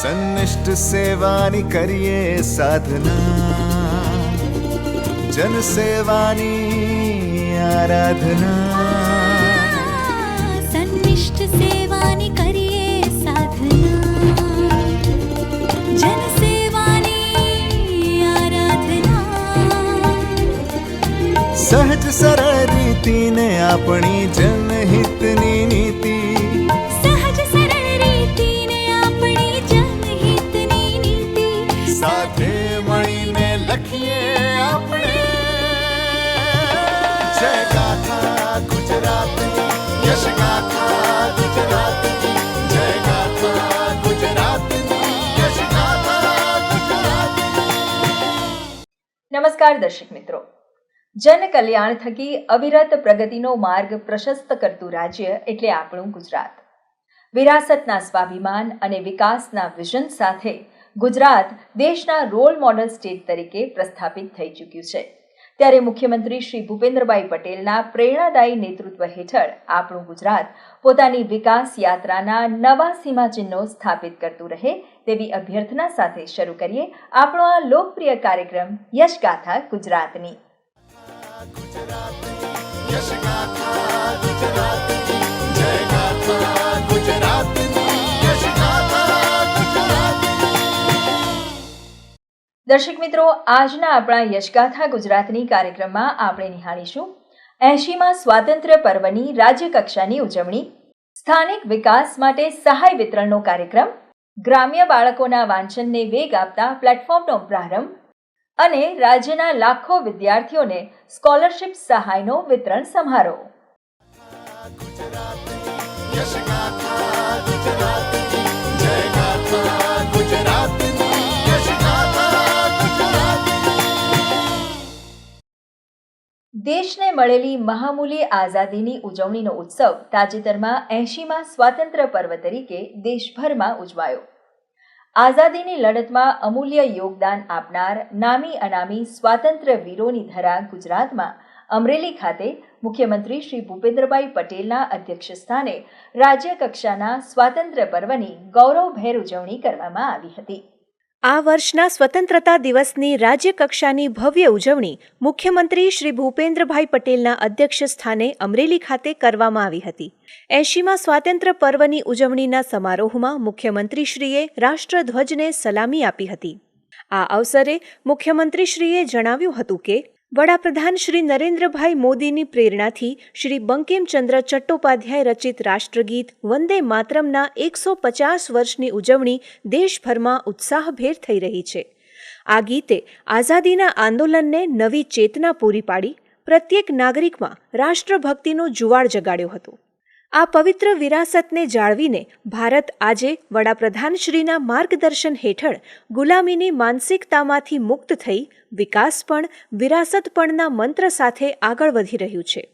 સન્નિષ્ઠ સેવાની કરીએ સાધના, જન સેવાની આરાધના. સન્નિષ્ઠ સેવાની કરીએ સાધના, જન સેવાની આરાધના. સહજ સરળ રીતિને આપણી જનહિતની નીતિ, સાથે મળીને લખીએ આપણે જય ગાથા ગુજરાતની, યશ ગાથા ગુજરાતની, જય ગાથા ગુજરાતની, યશ ગાથા ગુજરાતની. નમસ્કાર દર્શક મિત્રો, જન કલ્યાણ થકી અવિરત પ્રગતિનો માર્ગ પ્રશસ્ત કરતું રાજ્ય એટલે આપણું ગુજરાત. વિરાસતના સ્વાભિમાન અને વિકાસના વિઝન સાથે ગુજરાત દેશના રોલ મોડલ સ્ટેટ તરીકે પ્રસ્થાપિત થઈ ચૂક્યું છે. ત્યારે મુખ્યમંત્રી શ્રી ભૂપેન્દ્રભાઈ પટેલના પ્રેરણાદાયી નેતૃત્વ હેઠળ આપણું ગુજરાત પોતાની વિકાસ યાત્રાના નવા સીમાચિહ્નો સ્થાપિત કરતું રહે તેવી અભ્યર્થના સાથે શરૂ કરીએ આપણો આ લોકપ્રિય કાર્યક્રમ યશગાથા ગુજરાતની. દર્શક મિત્રો, આજના આપણા યશગાથા ગુજરાતની કાર્યક્રમમાં આપણે નિહાળીશું 80મા સ્વાતંત્ર્ય પર્વની રાજ્યકક્ષાની ઉજવણી, સ્થાનિક વિકાસ માટે સહાય વિતરણનો કાર્યક્રમ, ગ્રામ્ય બાળકોના વાંચનને વેગ આપતા પ્લેટફોર્મનો પ્રારંભ અને રાજ્યના લાખો વિદ્યાર્થીઓને સ્કોલરશિપ સહાયનો વિતરણ સમારોહ. દેશને મળેલી મહામૂલી આઝાદીની ઉજવણીનો ઉત્સવ તાજેતરમાં 80મા સ્વાતંત્ર્ય પર્વ તરીકે દેશભરમાં ઉજવાયો. આઝાદીની લડતમાં અમૂલ્ય યોગદાન આપનાર નામી અનામી સ્વાતંત્ર્ય વીરોની ધરા ગુજરાતમાં અમરેલી ખાતે મુખ્યમંત્રી શ્રી ભૂપેન્દ્રભાઈ પટેલના અધ્યક્ષસ્થાને રાજ્યકક્ષાના સ્વાતંત્ર્ય પર્વની ગૌરવભેર ઉજવણી કરવામાં આવી હતી. આ વર્ષના સ્વતંત્રતા દિવસની રાજ્યકક્ષાની ભવ્ય ઉજવણી મુખ્યમંત્રી શ્રી ભૂપેન્દ્રભાઈ પટેલના અધ્યક્ષસ્થાને અમરેલી ખાતે કરવામાં આવી હતી. 80મા સ્વાતંત્ર્ય પર્વની ઉજવણીના સમારોહમાં મુખ્યમંત્રીશ્રીએ રાષ્ટ્રધ્વજને સલામી આપી હતી. આ અવસરે મુખ્યમંત્રીશ્રીએ જણાવ્યું હતું કે વડાપ્રધાન શ્રી નરેન્દ્રભાઈ મોદીની પ્રેરણાથી શ્રી બંકિમચંદ્ર ચટ્ટોપાધ્યાય રચિત રાષ્ટ્રગીત વંદે માતરમના 150 વર્ષની ઉજવણી દેશભરમાં ઉત્સાહભેર થઈ રહી છે. આ ગીતે આઝાદીના આંદોલનને નવી ચેતના પૂરી પાડી પ્રત્યેક નાગરિકમાં રાષ્ટ્રભક્તિનો જુવાળ જગાડ્યો હતો. આ પવિત્ર વિરાસતને જાળવીને ભારત આજે વડાપ્રધાનશ્રીના માર્ગદર્શન હેઠળ ગુલામીની માનસિકતામાંથી મુક્ત થઈ વિકાસ પણ વિરાસત પણના મંત્ર સાથે આગળ વધી રહ્યું છે.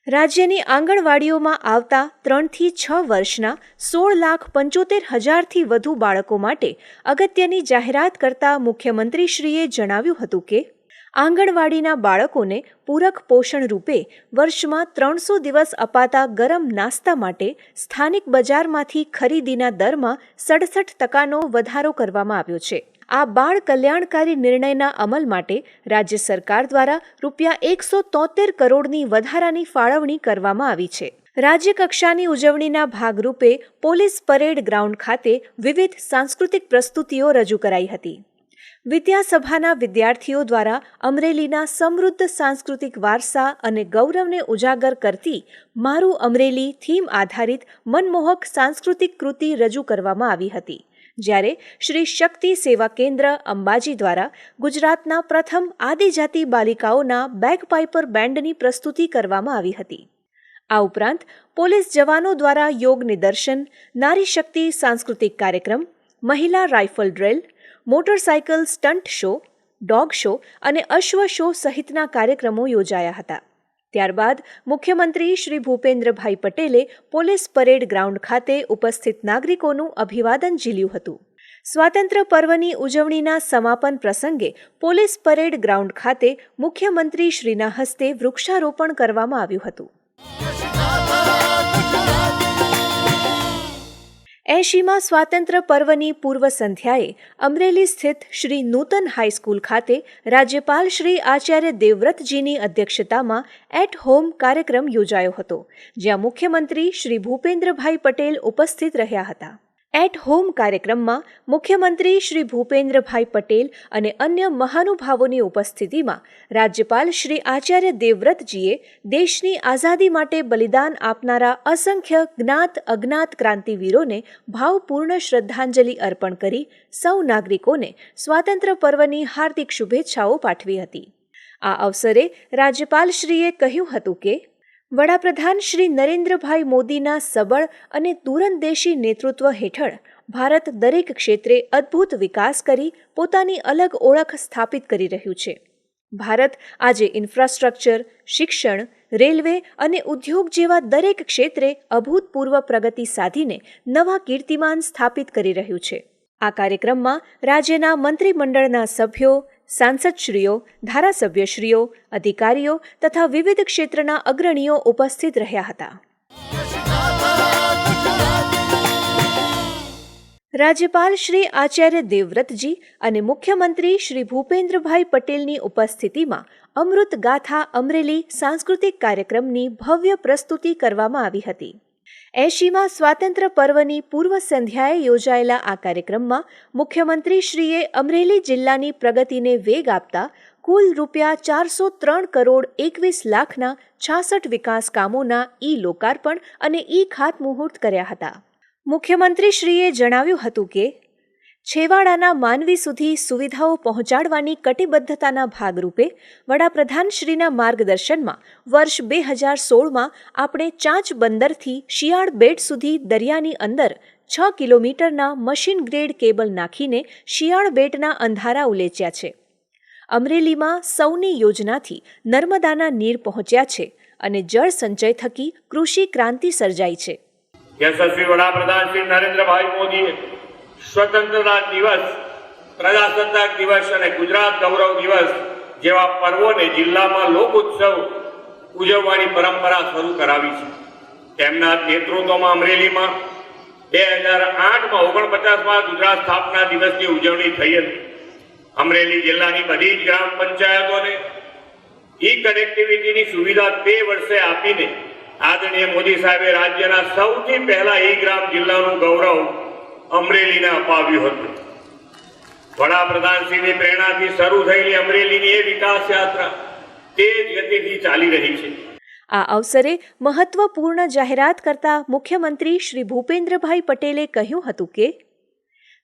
રાજ્યની આંગણવાડીઓમાં આવતા 3 થી 6 વર્ષના 16,75,000થી વધુ બાળકો માટે અગત્યની જાહેરાત કરતા મુખ્યમંત્રીશ્રીએ જણાવ્યું હતું કે આંગણવાડીના બાળકોને પૂરક પોષણ રૂપે વર્ષમાં 300 દિવસ અપાતા ગરમ નાસ્તા માટે સ્થાનિક બજારમાંથી ખરીદીના દરમાં 67% વધારો કરવામાં આવ્યો છે. આ બાળ કલ્યાણકારી નિર્ણયના અમલ માટે રાજ્ય સરકાર દ્વારા ₹173 કરોડની વધારાની ફાળવણી કરવામાં આવી છે. રાજ્યકક્ષાની ઉજવણીના ભાગરૂપે પોલીસ પરેડ ગ્રાઉન્ડ ખાતે વિવિધ સાંસ્કૃતિક પ્રસ્તુતિઓ રજૂ કરાઈ હતી. વિદ્યાસભાના વિદ્યાર્થીઓ દ્વારા અમરેલીના સમૃદ્ધ સાંસ્કૃતિક વારસા અને ગૌરવને ઉજાગર કરતી મારું અમરેલી થીમ આધારિત મનમોહક સાંસ્કૃતિક કૃતિ રજૂ કરવામાં આવી હતી. જ્યારે શ્રી શક્તિ સેવા કેન્દ્ર અંબાજી દ્વારા ગુજરાતના પ્રથમ આદિજાતિ બાલિકાઓના બેગપાઇપર બેન્ડની પ્રસ્તુતિ કરવામાં આવી હતી. આ ઉપરાંત પોલીસ જવાનો દ્વારા યોગ નિદર્શન, નારી શક્તિ સાંસ્કૃતિક કાર્યક્રમ, મહિલા rifle drill, motorcycle stunt show, dog show અને અશ્વ શો સહિતના કાર્યક્રમો યોજાયા હતા. ત્યારબાદ મુખ્યમંત્રી શ્રી ભૂપેન્દ્રભાઈ પટેલે પોલીસ પરેડ ગ્રાઉન્ડ ખાતે ઉપસ્થિત નાગરિકોનું અભિવાદન ઝીલ્યું હતું. સ્વાતંત્ર્ય પર્વની ઉજવણીના સમાપન પ્રસંગે પોલીસ પરેડ ગ્રાઉન્ડ ખાતે મુખ્યમંત્રી શ્રીના હસ્તે વૃક્ષારોપણ કરવામાં આવ્યું હતું. 80માં સ્વાતંત્ર્ય પર્વની પૂર્વ સંધ્યાએ અમરેલી સ્થિત શ્રી નૂતન હાઈસ્કૂલ ખાતે રાજ્યપાલ શ્રી આચાર્ય દેવવ્રતજીની અધ્યક્ષતામાં એટ હોમ કાર્યક્રમ યોજાયો હતો, જ્યાં મુખ્યમંત્રી શ્રી ભૂપેન્દ્રભાઈ પટેલ ઉપસ્થિત રહ્યા હતા. એટ હોમ કાર્યક્રમમાં મુખ્યમંત્રી શ્રી ભૂપેન્દ્રભાઈ પટેલ અને અન્ય મહાનુભાવોની ઉપસ્થિતિમાં રાજ્યપાલ શ્રી આચાર્ય દેવવ્રતજીએ દેશની આઝાદી માટે બલિદાન આપનારા અસંખ્ય જ્ઞાત અજ્ઞાત ક્રાંતિવીરોને ભાવપૂર્ણ શ્રદ્ધાંજલિ અર્પણ કરી સૌ નાગરિકોને સ્વાતંત્ર્ય પર્વની હાર્દિક શુભેચ્છાઓ પાઠવી હતી. આ અવસરે રાજ્યપાલશ્રીએ કહ્યું હતું કે વડાપ્રધાન શ્રી નરેન્દ્રભાઈ મોદીના સબળ અને દૂરંદેશી નેતૃત્વ હેઠળ ભારત દરેક ક્ષેત્રે અદ્ભુત વિકાસ કરી પોતાની અલગ ઓળખ સ્થાપિત કરી રહ્યું છે. ભારત આજે ઇન્ફ્રાસ્ટ્રક્ચર, શિક્ષણ, રેલવે અને ઉદ્યોગ જેવા દરેક ક્ષેત્રે અભૂતપૂર્વ પ્રગતિ સાધીને નવા કીર્તિમાન સ્થાપિત કરી રહ્યું છે. આ કાર્યક્રમમાં રાજ્યના મંત્રીમંડળના સભ્યો, સાંસદશ્રીઓ, ધારાસભ્યશ્રીઓ, અધિકારીઓ તથા વિવિધ ક્ષેત્રના અગ્રણીઓ ઉપસ્થિત રહ્યા હતા. રાજ્યપાલ શ્રી આચાર્ય દેવવ્રતજી અને મુખ્યમંત્રી શ્રી ભૂપેન્દ્રભાઈ પટેલની ઉપસ્થિતિમાં અમૃત ગાથા અમરેલી સાંસ્કૃતિક કાર્યક્રમની ભવ્ય પ્રસ્તુતિ કરવામાં આવી હતી. 80માં સ્વાતંત્ર્ય પર્વની પૂર્વ સંધ્યાએ યોજાયેલા આ કાર્યક્રમમાં મુખ્યમંત્રીશ્રીએ અમરેલી જિલ્લાની પ્રગતિને વેગ આપતા કુલ ₹403 કરોડ 21 લાખના 66 વિકાસ કામોના લોકાર્પણ અને ખાતમુહૂર્ત કર્યા હતા. મુખ્યમંત્રીશ્રીએ જણાવ્યું હતું કે છેવાડાના માનવી સુધી સુવિધાઓ પહોંચાડવાની કટિબદ્ધતાના ભાગરૂપે વડાપ્રધાનશ્રીના માર્ગદર્શનમાં વર્ષ 2016માં આપણે ચાંચ બંદરથી શિયાળ બેટ સુધી દરિયાની અંદર 6 કિલોમીટરના મશીન ગ્રેડ કેબલ નાખીને શિયાળ બેટના અંધારા ઉલેચ્યા છે. અમરેલીમાં સૌની યોજનાથી નર્મદાના નીર પહોંચ્યા છે અને જળ સંચય થકી કૃષિ ક્રાંતિ સર્જાઈ છે. યશસ્વી વડાપ્રધાન શ્રી નરેન્દ્રભાઈ મોદીએ સ્વતંત્રતા દિવસ, પ્રજાસત્તાક દિવસ અને ગુજરાત ગૌરવ દિવસ જેવા પર્વોને જિલ્લામાં લોક ઉત્સવ ઉજવવાની પરંપરા શરૂ કરાવી છે. તેમના નેતૃત્વમાં અમરેલીમાં 2008માં 49માં ગુજરાત સ્થાપના દિવસની ઉજવણી થઈ હતી. અમરેલી જિલ્લાની બધી જ ગ્રામ પંચાયતોને કનેક્ટિવિટીની સુવિધા 2 વર્ષે આપીને આદરણીય મોદી સાહેબે રાજ્યના સૌથી પહેલા ગ્રામ જિલ્લાનું ગૌરવ અમરેલીને અપાવ્યું હતું. વડાપ્રધાનશ્રીની પ્રેરણાથી શરૂ થયેલી અમરેલીની એ વિકાસ યાત્રા તેજ ગતિથી ચાલી રહી છે. આ અવસરે મહત્વપૂર્ણ જાહેરાત કરતા મુખ્યમંત્રી શ્રી ભૂપેન્દ્રભાઈ પટેલે કહ્યું હતું કે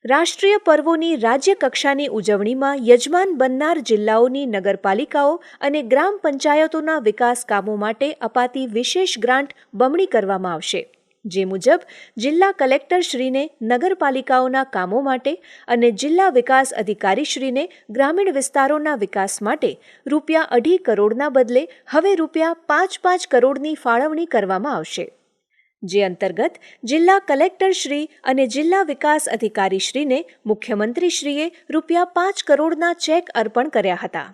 રાષ્ટ્રીય પર્વોની રાજ્ય કક્ષાની ઉજવણીમાં યજમાન બનનાર જિલ્લાઓની નગરપાલિકાઓ અને ગ્રામ પંચાયતોના વિકાસ કામો માટે અપાતી વિશેષ ગ્રાન્ટ બમણી કરવામાં આવશે. જે મુજબ જિલ્લા કલેક્ટરશ્રીને નગરપાલિકાઓના કામો માટે અને જિલ્લા વિકાસ અધિકારીશ્રીને ગ્રામીણ વિસ્તારોના વિકાસ માટે ₹2.5 કરોડના બદલે હવે ₹5 કરોડની ફાળવણી કરવામાં આવશે. જે અંતર્ગત જિલ્લા કલેક્ટરશ્રી અને જિલ્લા વિકાસ અધિકારીશ્રીને મુખ્યમંત્રીશ્રીએ ₹5 કરોડના ચેક અર્પણ કર્યા હતા.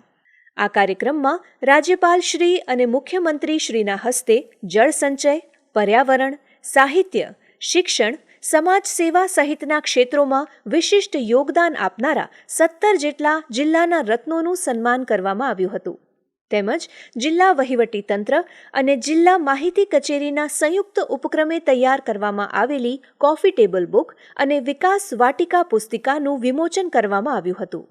આ કાર્યક્રમમાં રાજ્યપાલશ્રી અને મુખ્યમંત્રીશ્રીના હસ્તે જળ સંચય, પર્યાવરણ, સાહિત્ય, શિક્ષણ, સમાજ સેવા સહિતના ક્ષેત્રોમાં વિશિષ્ટ યોગદાન આપનારા 17 જેટલા જિલ્લાના રત્નોનું સન્માન કરવામાં આવ્યું હતું. તેમજ જિલ્લા વહીવટીતંત્ર અને જિલ્લા માહિતી કચેરીના સંયુક્ત ઉપક્રમે તૈયાર કરવામાં આવેલી કોફી ટેબલ બુક અને વિકાસ વાટિકા પુસ્તિકાનું વિમોચન કરવામાં આવ્યું હતું.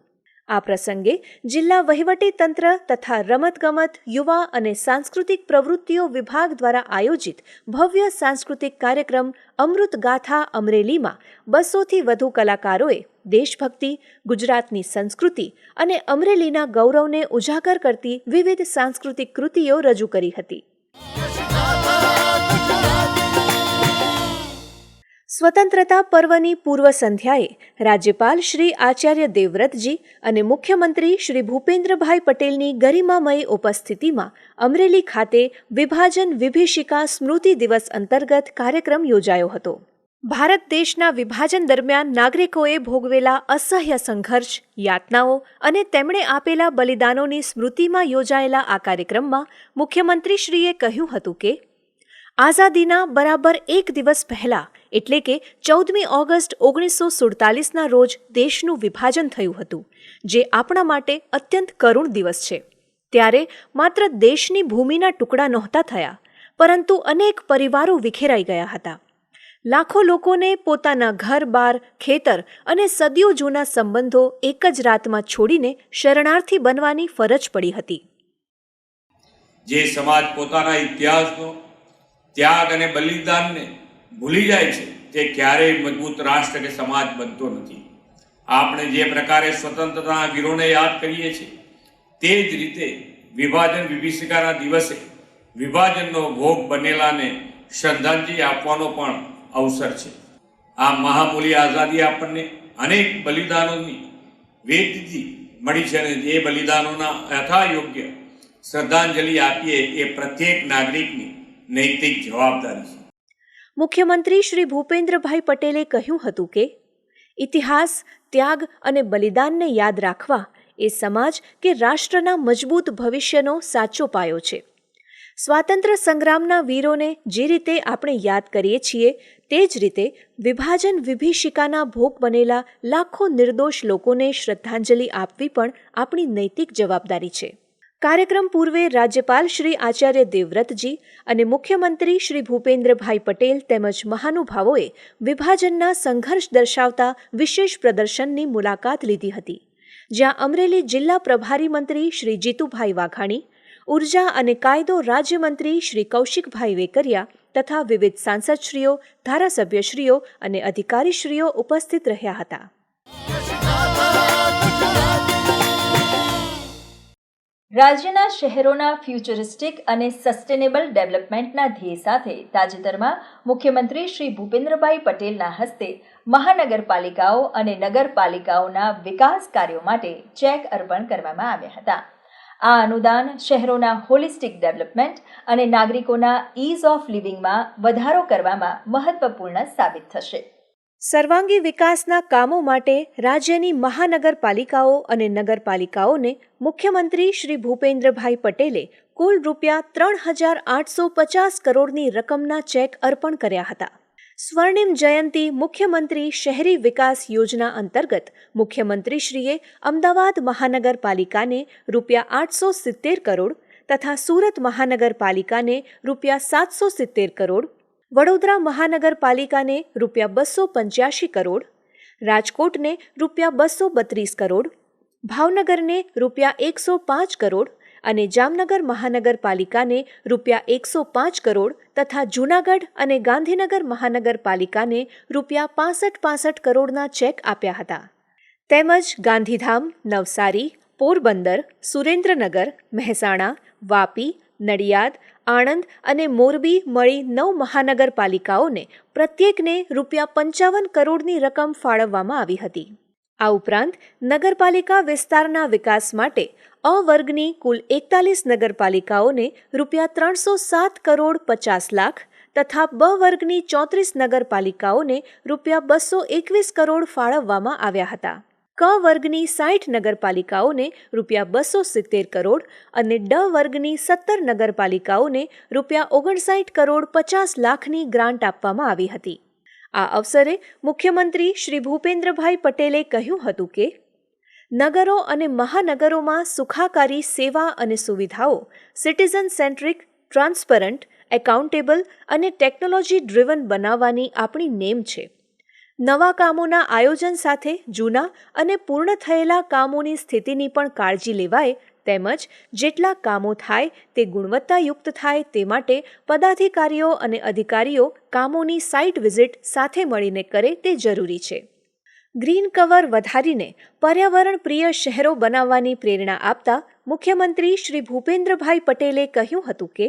આ પ્રસંગે જિલ્લા વહીવટીતંત્ર તથા રમતગમત, યુવા અને સાંસ્કૃતિક પ્રવૃત્તિઓ વિભાગ દ્વારા આયોજિત ભવ્ય સાંસ્કૃતિક કાર્યક્રમ અમૃત ગાથા અમરેલીમાં 200થી વધુ કલાકારોએ દેશભક્તિ, ગુજરાતની સંસ્કૃતિ અને અમરેલીના ગૌરવને ઉજાગર કરતી વિવિધ સાંસ્કૃતિક કૃતિઓ રજૂ કરી હતી. સ્વતંત્રતા પર્વની પૂર્વ સંધ્યાએ રાજ્યપાલ શ્રી આચાર્ય દેવવ્રતજી અને મુખ્યમંત્રી શ્રી ભૂપેન્દ્રભાઈ પટેલની ગરિમામય ઉપસ્થિતિમાં અમરેલી ખાતે વિભાજન વિભીષિકા સ્મૃતિ દિવસ અંતર્ગત કાર્યક્રમ યોજાયો હતો. ભારત દેશના વિભાજન દરમિયાન નાગરિકોએ ભોગવેલા અસહ્ય સંઘર્ષ, યાતનાઓ અને તેમણે આપેલા બલિદાનોની સ્મૃતિમાં યોજાયેલા આ કાર્યક્રમમાં મુખ્યમંત્રીશ્રીએ કહ્યું હતું કે આઝાદીના બરાબર એક દિવસ પહેલાં એટલે કે 14મી ઓગસ્ટ 1947ના રોજ દેશનું વિભાજન થયું હતું, જે આપણા માટે અત્યંત કરુણ દિવસ છે. ત્યારે માત્ર દેશની ભૂમિના ટુકડા નહોતા થયા, પરંતુ અનેક પરિવારો વિખેરાઈ ગયા હતા. લાખો લોકોને પોતાના ઘર-બાર, ખેતર અને સદીઓ જૂના સંબંધો એક જ રાતમાં છોડીને શરણાર્થી બનવાની ફરજ પડી હતી. જે સમાજ પોતાના ઇતિહાસનો ત્યાગ અને બલિદાનને ભૂલી જાય છે તે ક્યારેય મજબૂત રાષ્ટ્ર કે સમાજ બનતો નથી. આપણે જે પ્રકારે સ્વતંત્રતાના વીરોને યાદ કરીએ છીએ તે જ રીતે વિભાજન વિભીષિકાના દિવસે વિભાજનનો ભોગ બનેલાને શ્રદ્ધાંજલિ આપવાનો પણ અવસર છે. આ મહામૂલ્ય આઝાદી આપણને અનેક બલિદાનોની વેદથી મળી છે અને એ બલિદાનોના યથાયોગ્ય શ્રદ્ધાંજલિ આપીએ એ પ્રત્યેક નાગરિકની નૈતિક જવાબદારી છે. મુખ્યમંત્રી શ્રી ભૂપેન્દ્રભાઈ પટેલે કહ્યું હતું કે ઇતિહાસ, ત્યાગ અને બલિદાનને યાદ રાખવા એ સમાજ કે રાષ્ટ્રના મજબૂત ભવિષ્યનો સાચો પાયો છે. સ્વાતંત્ર્ય સંગ્રામના વીરોને જે રીતે આપણે યાદ કરીએ છીએ તે જ રીતે વિભાજન વિભીષિકાના ભોગ બનેલા લાખો નિર્દોષ લોકોને શ્રદ્ધાંજલિ આપવી પણ આપણી નૈતિક જવાબદારી છે. કાર્યક્રમ પૂર્વે રાજ્યપાલ શ્રી આચાર્ય દેવવ્રતજી અને મુખ્યમંત્રી શ્રી ભૂપેન્દ્રભાઈ પટેલ તેમજ મહાનુભાવોએ વિભાજનના સંઘર્ષ દર્શાવતા વિશેષ પ્રદર્શનની મુલાકાત લીધી હતી, જ્યાં અમરેલી જિલ્લા પ્રભારી મંત્રી શ્રી જીતુભાઈ વાઘાણી, ઉર્જા અને કાયદો રાજ્યમંત્રી શ્રી કૌશિકભાઈ વેકરિયા તથા વિવિધ સાંસદશ્રીઓ, ધારાસભ્યશ્રીઓ અને અધિકારીશ્રીઓ ઉપસ્થિત રહ્યા હતા. રાજ્યના શહેરોના ફ્યુચરિસ્ટિક અને સસ્ટેનેબલ ડેવલપમેન્ટના ધ્યેય સાથે તાજેતરમાં મુખ્યમંત્રી શ્રી ભૂપેન્દ્રભાઈ પટેલના હસ્તે મહાનગરપાલિકાઓ અને નગરપાલિકાઓના વિકાસ કાર્યો માટે ચેક અર્પણ કરવામાં આવ્યા હતા. આ અનુદાન શહેરોના હોલિસ્ટિક ડેવલપમેન્ટ અને નાગરિકોના ઇઝ ઓફ લિવિંગમાં વધારો કરવામાં મહત્વપૂર્ણ સાબિત થશે. સર્વાંગી વિકાસના કામો માટે રાજ્યની મહાનગરપાલિકાઓ અને નગરપાલિકાઓને મુખ્યમંત્રી શ્રી ભૂપેન્દ્રભાઈ પટેલે કુલ ₹3,850 કરોડની રકમના ચેક અર્પણ કર્યા હતા. સ્વર્ણિમ જયંતી મુખ્યમંત્રી શહેરી વિકાસ યોજના અંતર્ગત મુખ્યમંત્રીશ્રીએ અમદાવાદ મહાનગરપાલિકાને ₹870 કરોડ તથા સુરત મહાનગરપાલિકાને ₹770 કરોડ, વડોદરા મહાનગરપાલિકાને ₹285 કરોડ, રાજકોટને ₹232 કરોડ, ભાવનગરને ₹105 કરોડ અને જામનગર મહાનગરપાલિકાને ₹105 કરોડ તથા જૂનાગઢ અને ગાંધીનગર મહાનગરપાલિકાને ₹65 કરોડના ચેક આપ્યા હતા. તેમજ ગાંધીધામ, નવસારી, પોરબંદર, સુરેન્દ્રનગર, મહેસાણા, વાપી, નડિયાદ, આણંદ અને મોરબી મળી 9 મહાનગરપાલિકાઓને પ્રત્યેકને ₹55 કરોડની રકમ ફાળવવામાં આવી હતી. આ ઉપરાંત નગરપાલિકા વિસ્તારના વિકાસ માટે અ વર્ગની કુલ 41 નગરપાલિકાઓને ₹307 કરોડ 50 લાખ તથા બ વર્ગની 34 નગરપાલિકાઓને ₹221 કરોડ ફાળવવામાં આવ્યા હતા. ક વર્ગની 60 નગરપાલિકાઓને ₹270 કરોડ અને ડ વર્ગની 17 નગરપાલિકાઓને ₹59 કરોડ 50 લાખની ગ્રાન્ટ આપવામાં આવી હતી. આ અવસરે મુખ્યમંત્રી શ્રી ભૂપેન્દ્રભાઈ પટેલે કહ્યું હતું કે નગરો અને મહાનગરોમાં સુખાકારી સેવા અને સુવિધાઓ સિટીઝન સેન્ટ્રિક, ટ્રાન્સપરન્ટ, એકાઉન્ટેબલ અને ટેકનોલોજી ડ્રિવન બનાવવાની આપણી નેમ છે. નવા કામોના આયોજન સાથે જૂના અને પૂર્ણ થયેલા કામોની સ્થિતિની પણ કાળજી લેવાય તેમજ જેટલા કામો થાય તે ગુણવત્તાયુક્ત થાય તે માટે પદાધિકારીઓ અને અધિકારીઓ કામોની સાઇટ વિઝિટ સાથે મળીને કરે તે જરૂરી છે. ગ્રીન કવર વધારીને પર્યાવરણ પ્રિય શહેરો બનાવવાની પ્રેરણા આપતા મુખ્યમંત્રી શ્રી ભૂપેન્દ્રભાઈ પટેલે કહ્યું હતું કે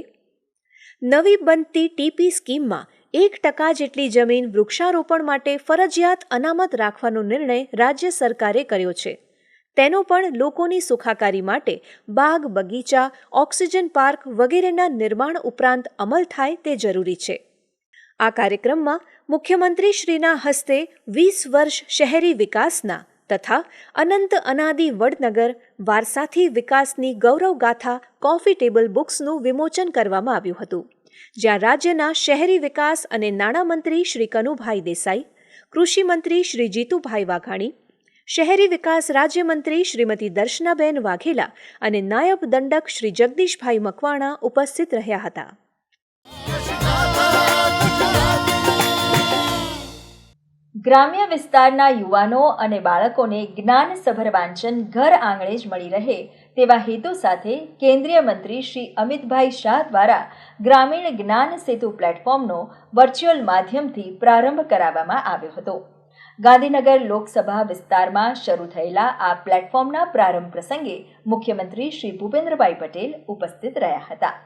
નવી બનતી ટીપી સ્કીમમાં 1% જેટલી જમીન વૃક્ષારોપણ માટે ફરજિયાત અનામત રાખવાનો નિર્ણય રાજ્ય સરકારે કર્યો છે. તેનો પણ લોકોની સુખાકારી માટે બાગ, બગીચા, ઓક્સિજન પાર્ક વગેરેના નિર્માણ ઉપરાંત અમલ થાય તે જરૂરી છે. આ કાર્યક્રમમાં મુખ્યમંત્રીશ્રીના હસ્તે 20 વર્ષ શહેરી વિકાસના તથા અનંત અનાદિ વડનગર વારસાથી વિકાસની ગૌરવગાથા કોફી ટેબલ બુક્સનું વિમોચન કરવામાં આવ્યું હતું, જ્યાં રાજ્યના શહેરી વિકાસ અને નાણામંત્રી શ્રી કનુભાઈ દેસાઈ, કૃષિ મંત્રી શ્રી જીતુભાઈ વાઘાણી, શહેરી વિકાસ રાજ્યમંત્રી શ્રીમતી દર્શનાબેન વાઘેલા અને નાયબ દંડક શ્રી જગદીશભાઈ મકવાણા ઉપસ્થિત રહ્યા હતા. ગ્રામ્ય વિસ્તારના યુવાનો અને બાળકોને જ્ઞાનસભર વાંચન ઘર આંગણે જ મળી રહે તેવા હેતુ સાથે કેન્દ્રીય મંત્રી શ્રી અમિતભાઈ શાહ દ્વારા ગ્રામીણ જ્ઞાન સેતુ પ્લેટફોર્મનો વર્ચ્યુઅલ માધ્યમથી પ્રારંભ કરાવવામાં આવ્યો હતો. ગાંધીનગર લોકસભા વિસ્તારમાં શરૂ થયેલા આ પ્લેટફોર્મના પ્રારંભ પ્રસંગે મુખ્યમંત્રી શ્રી ભૂપેન્દ્રભાઈ પટેલ ઉપસ્થિત રહ્યા હતા.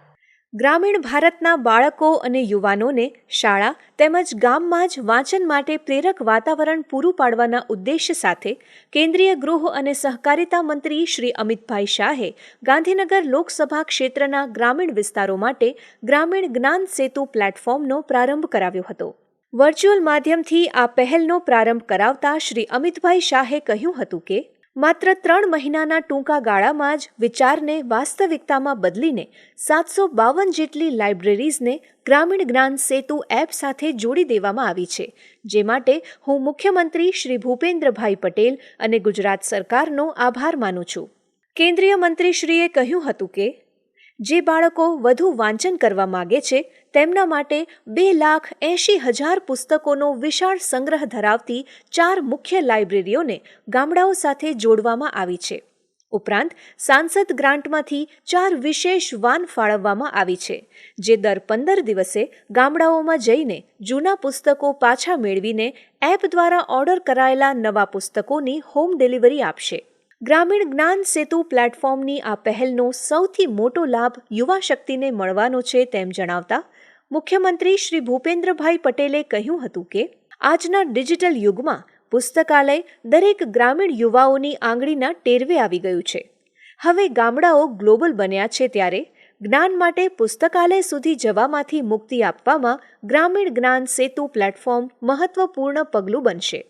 ગ્રામીણ ભારતના બાળકો અને યુવાનોને શાળા તેમજ ગામમાં જ વાંચન માટે પ્રેરક વાતાવરણ પૂરું પાડવાના ઉદ્દેશ્ય સાથે કેન્દ્રીય ગૃહ અને સહકારિતા મંત્રી શ્રી અમિતભાઈ શાહે ગાંધીનગર લોકસભા ક્ષેત્રના ગ્રામીણ વિસ્તારો માટે ગ્રામીણ જ્ઞાન સેતુ પ્લેટફોર્મનો પ્રારંભ કરાવ્યો હતો. વર્ચ્યુઅલ માધ્યમથી આ પહેલનો પ્રારંભ કરાવતા શ્રી અમિતભાઈ શાહે કહ્યું હતું કે માત્ર 3 મહિનાના ટૂંકા ગાળામાં જ વિચારને વાસ્તવિકતામાં બદલીને 752 જેટલી લાઇબ્રેરીઝને ગ્રામીણ જ્ઞાન સેતુ એપ સાથે જોડી દેવામાં આવી છે, જે માટે હું મુખ્યમંત્રી શ્રી ભૂપેન્દ્રભાઈ પટેલ અને ગુજરાત સરકારનો આભાર માનું છું. કેન્દ્રીય મંત્રીશ્રીએ કહ્યું હતું કે જે બાળકો વધુ વાંચન કરવા માગે છે તેમના માટે 2,80,000 પુસ્તકોનો વિશાળ સંગ્રહ ધરાવતી 4 મુખ્ય લાઇબ્રેરીઓને ગામડાઓ સાથે જોડવામાં આવી છે. ઉપરાંત સાંસદ ગ્રાન્ટમાંથી 4 વિશેષ વાન ફાળવવામાં આવી છે, જે દર 15 દિવસે ગામડાઓમાં જઈને જૂના પુસ્તકો પાછા મેળવીને એપ દ્વારા ઓર્ડર કરાયેલા નવા પુસ્તકોની હોમ ડિલિવરી આપશે. ગ્રામીણ જ્ઞાન સેતુ પ્લેટફોર્મની આ પહેલનો સૌથી મોટો લાભ યુવા શક્તિને મળવાનો છે તેમ જણાવતા મુખ્યમંત્રી શ્રી ભૂપેન્દ્રભાઈ પટેલે કહ્યું હતું કે આજના ડિજિટલ યુગમાં પુસ્તકાલય દરેક ગ્રામીણ યુવાઓની આંગળીના ટેરવે આવી ગયું છે. હવે ગામડાઓ ગ્લોબલ બન્યા છે ત્યારે જ્ઞાન માટે પુસ્તકાલય સુધી જવામાંથી મુક્તિ આપવામાં ગ્રામીણ જ્ઞાન સેતુ પ્લેટફોર્મ મહત્વપૂર્ણ પગલું બનશે.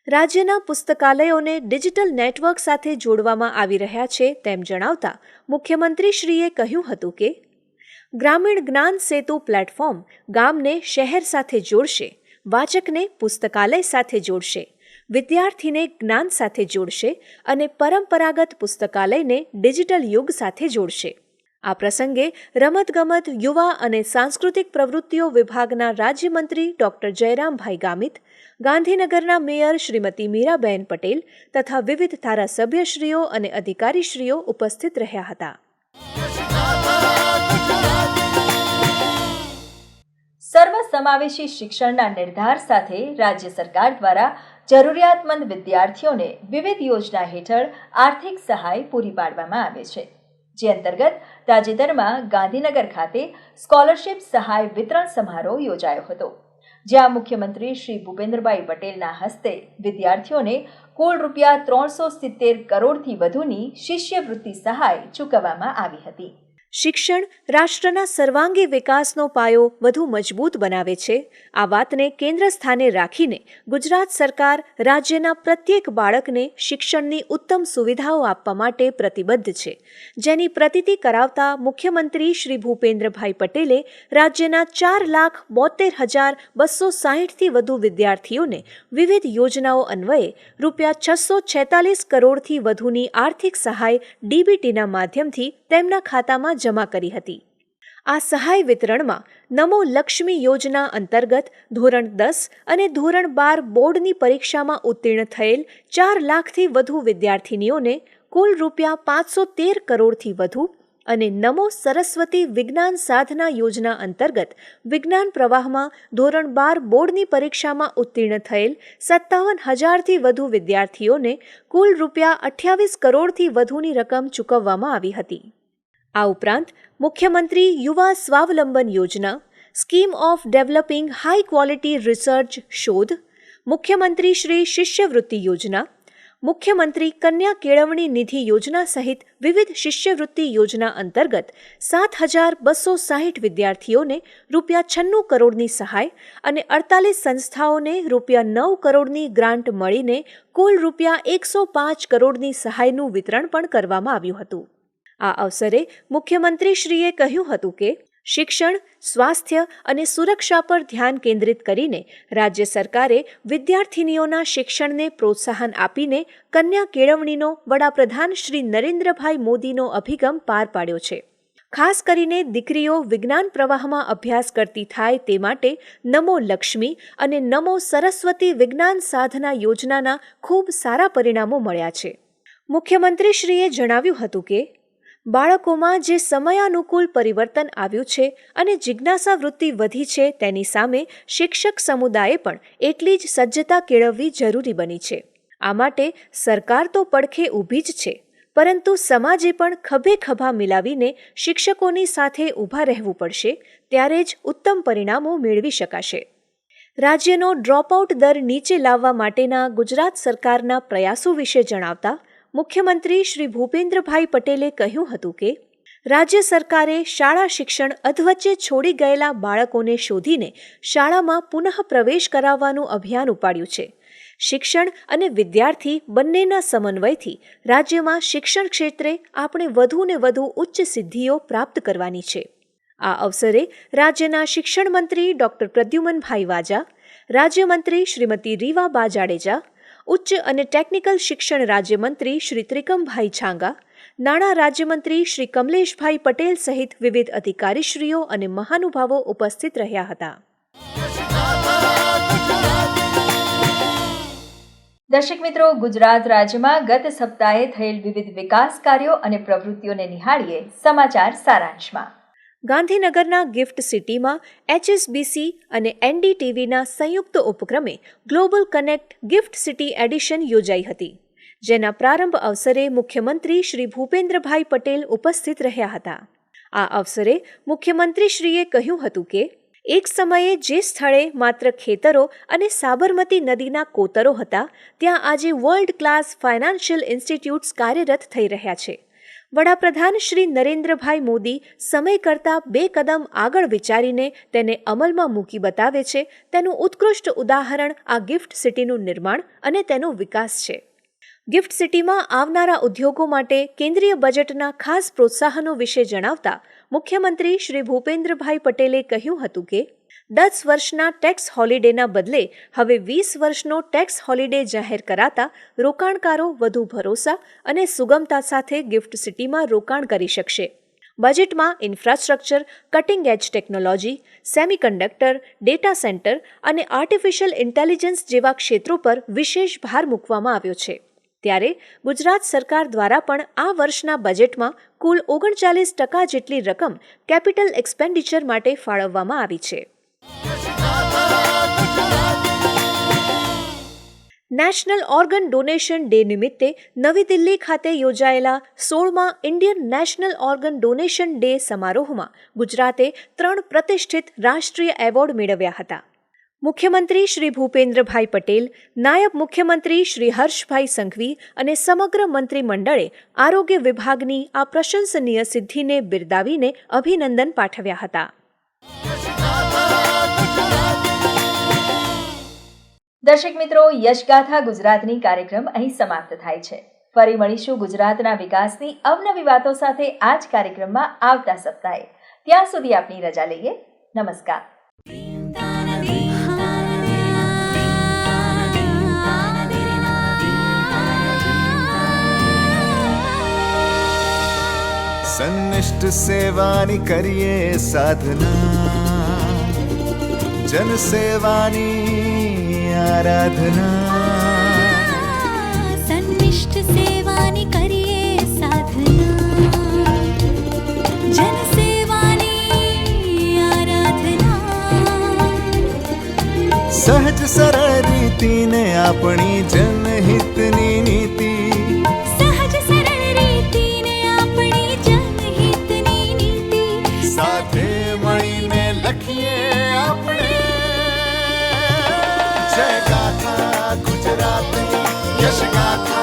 રાજ્યના પુસ્તકાલયોને ડિજિટલ નેટવર્ક સાથે જોડવામાં આવી રહ્યા છે તેમ જણાવતા મુખ્યમંત્રીશ્રીએ કહ્યું હતું કે ગ્રામીણ જ્ઞાન સેતુ પ્લેટફોર્મ ગામને શહેર સાથે જોડશે, વાચકને પુસ્તકાલય સાથે જોડશે, વિદ્યાર્થીને જ્ઞાન સાથે જોડશે અને પરંપરાગત પુસ્તકાલયને ડિજિટલ યુગ સાથે જોડશે. આ પ્રસંગે રમતગમત, યુવા અને સાંસ્કૃતિક પ્રવૃત્તિઓ વિભાગના રાજ્યમંત્રી ડોક્ટર જયરામભાઈ ગામિત, ગાંધીનગરના મેયર શ્રીમતી મીરાબેન પટેલ તથા વિવિધ ધારાસભ્યશ્રીઓ અને અધિકારીશ્રીઓ ઉપસ્થિત રહ્યા હતા. સર્વસમાવેશી શિક્ષણના નિર્ધાર સાથે રાજ્ય સરકાર દ્વારા જરૂરિયાતમંદ વિદ્યાર્થીઓને વિવિધ યોજના હેઠળ આર્થિક સહાય પૂરી પાડવામાં આવે છે, જે અંતર્ગત તાજેતરમાં ગાંધીનગર ખાતે સ્કોલરશિપ સહાય વિતરણ સમારોહ યોજાયો હતો, જ્યાં મુખ્યમંત્રી શ્રી ભૂપેન્દ્રભાઈ પટેલના હસ્તે વિદ્યાર્થીઓને કુલ રૂપિયા 370 કરોડથી વધુની શિષ્યવૃત્તિ સહાય ચૂકવવામાં આવી હતી. શિક્ષણ રાષ્ટ્રના સર્વાંગી વિકાસનો પાયો વધુ મજબૂત બનાવે છે. આ વાતને કેન્દ્ર સ્થાને રાખીને ગુજરાત સરકાર રાજ્યના પ્રત્યેક બાળકને શિક્ષણની ઉત્તમ સુવિધાઓ આપવા માટે પ્રતિબદ્ધ છે, જેની પ્રતીતિ કરાવતા મુખ્યમંત્રી શ્રી ભૂપેન્દ્રભાઈ પટેલે રાજ્યના 4,72,260થી વધુ વિદ્યાર્થીઓને વિવિધ યોજનાઓ અન્વયે રૂપિયા 646 કરોડથી વધુની આર્થિક સહાય ડીબીટીના માધ્યમથી તેમના ખાતામાં જમા કરી હતી. આ સહાય વિતરણમાં નમો લક્ષ્મી યોજના અંતર્ગત ધોરણ 10 અને ધોરણ 12 બોર્ડની પરીક્ષામાં ઉત્તીર્ણ થયેલ 4 લાખથી વધુ વિદ્યાર્થીનીઓને કુલ રૂપિયા 513 કરોડથી વધુ અને નમો સરસ્વતી વિજ્ઞાન સાધના યોજના અંતર્ગત વિજ્ઞાન પ્રવાહમાં ધોરણ 12 બોર્ડની પરીક્ષામાં ઉત્તીર્ણ થયેલ 57,000થી વધુ વિદ્યાર્થીઓને કુલ રૂપિયા 28 કરોડથી વધુની રકમ ચૂકવવામાં આવી હતી. આ ઉપરાંત મુખ્યમંત્રી યુવા સ્વાવલંબન યોજના, scheme of developing high quality research શોધ, મુખ્યમંત્રી શ્રી શિષ્યવૃત્તિ યોજના, મુખ્યમંત્રી કન્યા કેળવણી નિધિ યોજના સહિત વિવિધ શિષ્યવૃત્તિ યોજના અંતર્ગત 7,260 વિદ્યાર્થીઓને રૂપિયા 96 કરોડની સહાય અને 48 સંસ્થાઓને રૂપિયા 9 કરોડની ગ્રાન્ટ મળીને કુલ રૂપિયા 105 કરોડની સહાયનું વિતરણ પણ કરવામાં આવ્યું હતું. આ અવસરે મુખ્યમંત્રીશ્રીએ કહ્યું હતું કે શિક્ષણ, સ્વાસ્થ્ય અને સુરક્ષા પર ધ્યાન કેન્દ્રિત કરીને રાજ્ય સરકારે વિદ્યાર્થિનીઓના શિક્ષણને પ્રોત્સાહન આપીને કન્યા કેળવણીનો વડાપ્રધાન શ્રી નરેન્દ્રભાઈ મોદીનો અભિગમ પાર પાડ્યો છે. ખાસ કરીને દીકરીઓ વિજ્ઞાન પ્રવાહમાં અભ્યાસ કરતી થાય તે માટે નમો લક્ષ્મી અને નમો સરસ્વતી વિજ્ઞાન સાધના યોજનાના ખૂબ સારા પરિણામો મળ્યા છે. મુખ્યમંત્રીશ્રીએ જણાવ્યું હતું કે બાળકોમાં જે સમયાનુકૂળ પરિવર્તન આવ્યું છે અને જિજ્ઞાસા વૃત્તિ વધી છે તેની સામે શિક્ષક સમુદાયે પણ એટલી જ સજ્જતા કેળવવી જરૂરી બની છે. આ માટે સરકાર તો પડખે ઊભી જ છે, પરંતુ સમાજે પણ ખભે ખભા મિલાવીને શિક્ષકોની સાથે ઊભા રહેવું પડશે, ત્યારે જ ઉત્તમ પરિણામો મેળવી શકાશે. રાજ્યનો ડ્રોપઆઉટ દર નીચે લાવવા માટેના ગુજરાત સરકારના પ્રયાસો વિશે જણાવતા મુખ્યમંત્રી શ્રી ભૂપેન્દ્રભાઈ પટેલે કહ્યું હતું કે રાજ્ય સરકારે શાળા શિક્ષણ અધવચ્ચે છોડી ગયેલા બાળકોને શોધીને શાળામાં પુનઃ પ્રવેશ કરાવવાનું અભિયાન ઉપાડ્યું છે. શિક્ષણ અને વિદ્યાર્થી બંનેના સમન્વયથી રાજ્યમાં શિક્ષણ ક્ષેત્રે આપણે વધુને વધુ ઉચ્ચ સિદ્ધિઓ પ્રાપ્ત કરવાની છે. આ અવસરે રાજ્યના શિક્ષણ મંત્રી ડોક્ટર પ્રદ્યુમનભાઈ વાજા, રાજ્યમંત્રી શ્રીમતી રીવાબા જાડેજા, ઉચ્ચ અને ટેકનિકલ શિક્ષણ રાજ્યમંત્રી શ્રી ત્રિકમભાઈ છાંગા, નાણાં રાજ્યમંત્રી શ્રી કમલેશભાઈ પટેલ સહિત વિવિધ અધિકારીશ્રીઓ અને મહાનુભાવો ઉપસ્થિત રહ્યા હતા. દર્શક મિત્રો, ગુજરાત રાજ્યમાં ગત સપ્તાહે થયેલ વિવિધ વિકાસ કાર્યો અને પ્રવૃત્તિઓને નિહાળીએ સમાચાર સારાંશમાં. ગાંધીનગરના ગિફ્ટ સિટીમાં HSBC અને NDTVના સંયુક્ત ઉપક્રમે global connect gift city addition યોજાઈ હતી, જેના પ્રારંભ અવસરે મુખ્યમંત્રી શ્રી ભૂપેન્દ્રભાઈ પટેલ ઉપસ્થિત રહ્યા હતા. આ અવસરે મુખ્યમંત્રીશ્રીએ કહ્યું હતું કે એક સમયે જે સ્થળે માત્ર ખેતરો અને સાબરમતી નદીના કોતરો હતા, ત્યાં આજે વર્લ્ડ ક્લાસ ફાઇનાન્શિયલ ઇન્સ્ટિટ્યૂટ્સ કાર્યરત થઈ રહ્યા છે. વડાપ્રધાન શ્રી નરેન્દ્રભાઈ મોદી સમય કરતાં 2 કદમ આગળ વિચારીને તેને અમલમાં મૂકી બતાવે છે, તેનું ઉત્કૃષ્ટ ઉદાહરણ આ ગિફ્ટ સિટીનું નિર્માણ અને તેનો વિકાસ છે. ગિફ્ટ સિટીમાં આવનારા ઉદ્યોગો માટે કેન્દ્રીય બજેટના ખાસ પ્રોત્સાહનો વિશે જણાવતા મુખ્યમંત્રી શ્રી ભૂપેન્દ્રભાઈ પટેલે કહ્યું હતું કે 10 વર્ષના ટેક્સ હોલિડેના બદલે હવે 20 વર્ષનો ટેક્સ હોલિડે જાહેર કરાતા રોકાણકારો વધુ ભરોસા અને સુગમતા સાથે ગિફ્ટ સિટીમાં રોકાણ કરી શકશે. બજેટમાં ઇન્ફ્રાસ્ટ્રક્ચર, કટિંગ એજ ટેકનોલોજી, સેમિકન્ડક્ટર, ડેટા સેન્ટર અને આર્ટિફિશિયલ ઇન્ટેલિજન્સ જેવા ક્ષેત્રો પર વિશેષ ભાર મૂકવામાં આવ્યો છે. ત્યારે ગુજરાત સરકાર દ્વારા પણ આ વર્ષના બજેટમાં કુલ 39% જેટલી રકમ કેપિટલ એક્સપેન્ડિચર માટે ફાળવવામાં આવી છે. નેશનલ ઓર્ગન ડોનેશન ડે નિમિત્તે નવી દિલ્હી ખાતે યોજાયેલા 16મા Indian national organ donation day સમારોહમાં ગુજરાતે 3 પ્રતિષ્ઠિત રાષ્ટ્રીય એવોર્ડ મેળવ્યા હતા. મુખ્યમંત્રી શ્રી ભૂપેન્દ્રભાઈ પટેલ, નાયબ મુખ્યમંત્રી શ્રી હર્ષભાઈ સંઘવી અને સમગ્ર મંત્રીમંડળે આરોગ્ય વિભાગની આ પ્રશંસનીય સિદ્ધિને બિરદાવીને અભિનંદન પાઠવ્યા હતા. દર્શક મિત્રો, યશગાથા ગુજરાતની કાર્યક્રમ અહીં સમાપ્ત થાય છે. ફરી મળીશું ગુજરાતના વિકાસની અવનવી વાતો સાથે આ જ કાર્યક્રમમાં આવતા સપ્તાહે. ત્યાં સુધી આપની રજા લઈએ. નમસ્કાર. સન્નિષ્ઠ સેવાની કરીએ સાધના, જન સેવાની આરાધના. સન્નિષ્ઠ સેવાની કરીએ સાધના, જન સેવાની આરાધના. સહજ સરળ રીતિને આપણી જનહિતની નીતિ, સાથે મળીને લખીએ આપણે જય ગાથા ગુજરાતની, યશ ગાથા.